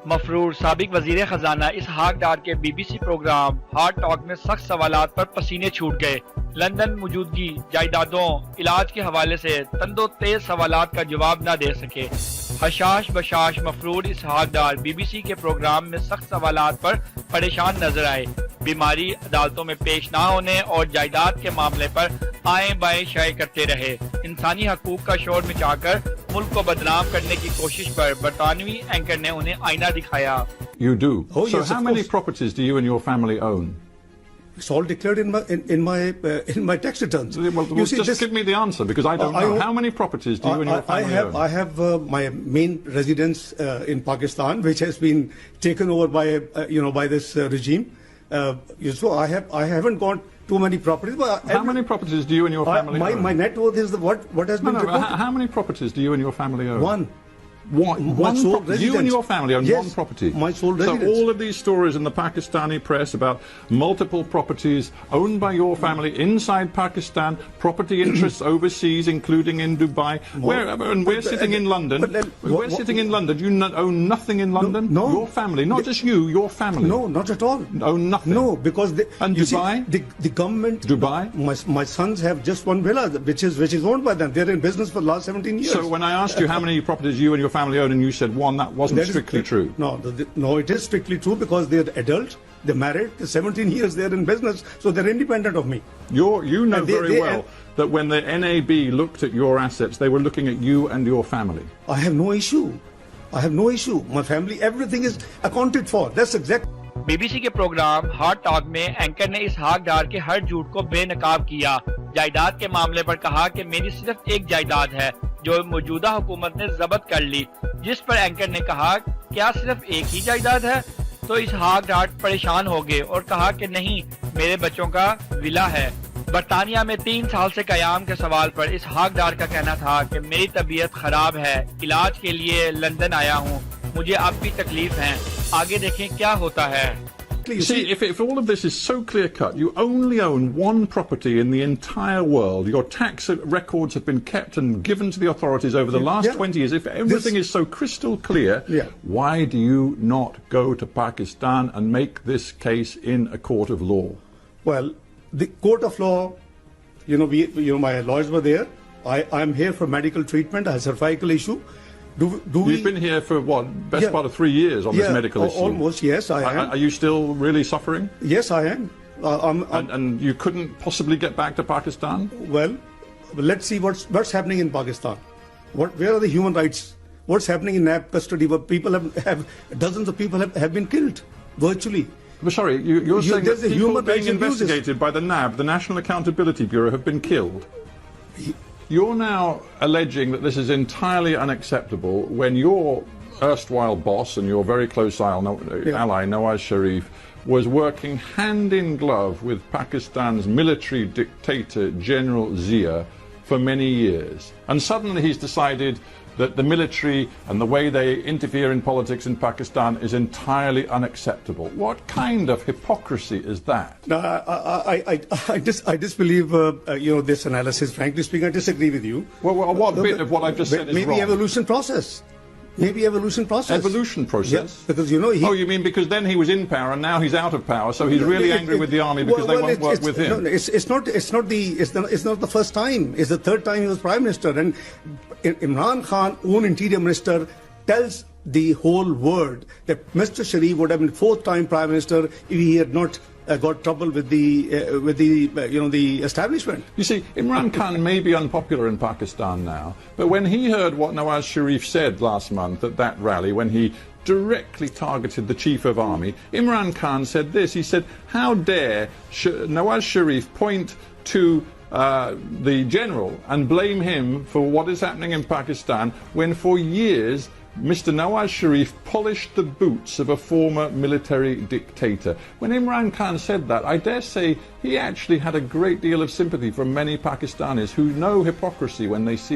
मफरूर साबिक वजीर खजाना इसहाक डार के BBC प्रोग्राम हार्ट टॉक में सख्त सवालात पर पसीने छूट गए। लंदन मौजूदगी, जायदादों, इलाज के हवाले से तंदो तेज सवालात का जवाब न दे सके। हशाश बशाश मफरूर इसहाक डार BBC के प्रोग्राम में सख्त सवालात पर परेशान नजर आए। बीमारी, अदालतों में पेश ना होने और जायदाद के मामले पर आए बाएं शाये करते रहे। इंसानी हकूक का शोर मचाकर मुल्क को बदनाम करने की कोशिश पर बरतानवी एंकर ने उन्हें आईना दिखाया। You do? Oh, so yes, how of many course. properties do you and your family own? It's all declared in my tax returns. Well, just give me the answer, because I don't know. How many properties do you and your family own? I have my main residence in Pakistan, which has been taken over by this regime. So I haven't got too many properties. But how many properties do you and your family own? My net worth is what has been reported. How many properties do you and your family own? One. One sole property. You and your family own one property. My sole residence. So all of these stories in the Pakistani press about multiple properties owned by your family inside Pakistan, property interests overseas, including in Dubai. We're sitting in London. We're sitting in London. You own nothing in London? No. Your family, not just you, your family. No, not at all. Own nothing? No, because and Dubai? The government. Dubai? My sons have just one villa, which is owned by them. They're in business for the last 17 years. So when I asked you how many properties you and your family own, and you said one, that wasn't strictly true. No, it is strictly true, because they're adults, they're married, they're 17 years they're in business, so they're independent of me. You know very well that when the NAB looked at your assets, they were looking at you and your family. I have no issue. My family, everything is accounted for. That's exact. BBC के programme heart talk में anchor ने इसहाक डार के हर झूठ को बेनकाब किया। जायदाद के मामले पर कहा कि मेरी सिर्फ एक जायदाद है जो मौजूदा हुकूमत ने जब्त कर ली, जिस पर एंकर ने कहा क्या सिर्फ एक ही जायदाद है? तो इसहाक डार परेशान हो गए और कहा कि नहीं, मेरे बच्चों का विला है। बरतानिया में 3 साल से कयाम के सवाल पर इसहाक डार का कहना था कि मेरी तबीयत खराब है, इलाज के लिए लंदन आया हूँ, मुझे अब भी तकलीफ है, आगे देखें क्या होता है। See, if all of this is so clear-cut, you only own one property in the entire world. Your tax records have been kept and given to the authorities over the last 20 years. If everything is so crystal clear, why do you not go to Pakistan and make this case in a court of law? Well, the court of law, my lawyers were there. I'm here for medical treatment. I have a cervical issue. You've been here for what, best part of 3 years on this medical issue? Almost, yes, I am. Are you still really suffering? Yes, I am. And you couldn't possibly get back to Pakistan? Well, let's see what's happening in Pakistan. Where are the human rights? What's happening in NAB custody? Where people have dozens of people have been killed virtually. But sorry, you're saying that people being investigated by the NAB, the National Accountability Bureau, have been killed? You're now alleging that this is entirely unacceptable when your erstwhile boss and your very close ally, Nawaz Sharif, was working hand in glove with Pakistan's military dictator, General Zia, for many years. And suddenly he's decided that the military and the way they interfere in politics in Pakistan is entirely unacceptable. What kind of hypocrisy is that? No, I disbelieve this analysis. Frankly speaking, I disagree with you. Well, what bit of what I've just said is maybe wrong? Evolution process. Maybe evolution process. Evolution process? Yes, because oh, you mean because then he was in power and now he's out of power, so he's really angry with the army because they won't work with him? No, it's not the first time. It's the third time he was prime minister, and Imran Khan, own interior minister, tells the whole world that Mr. Sharif would have been 4th time prime minister if he had not got trouble with the establishment. You see, Imran Khan may be unpopular in Pakistan now, but when he heard what Nawaz Sharif said last month at that rally, when he directly targeted the chief of army, Imran Khan said this. He said, how dare Nawaz Sharif point to the general and blame him for what is happening in Pakistan when for years Mr. Nawaz Sharif polished the boots of a former military dictator. When Imran Khan said that, I dare say he actually had a great deal of sympathy from many Pakistanis who know hypocrisy when they see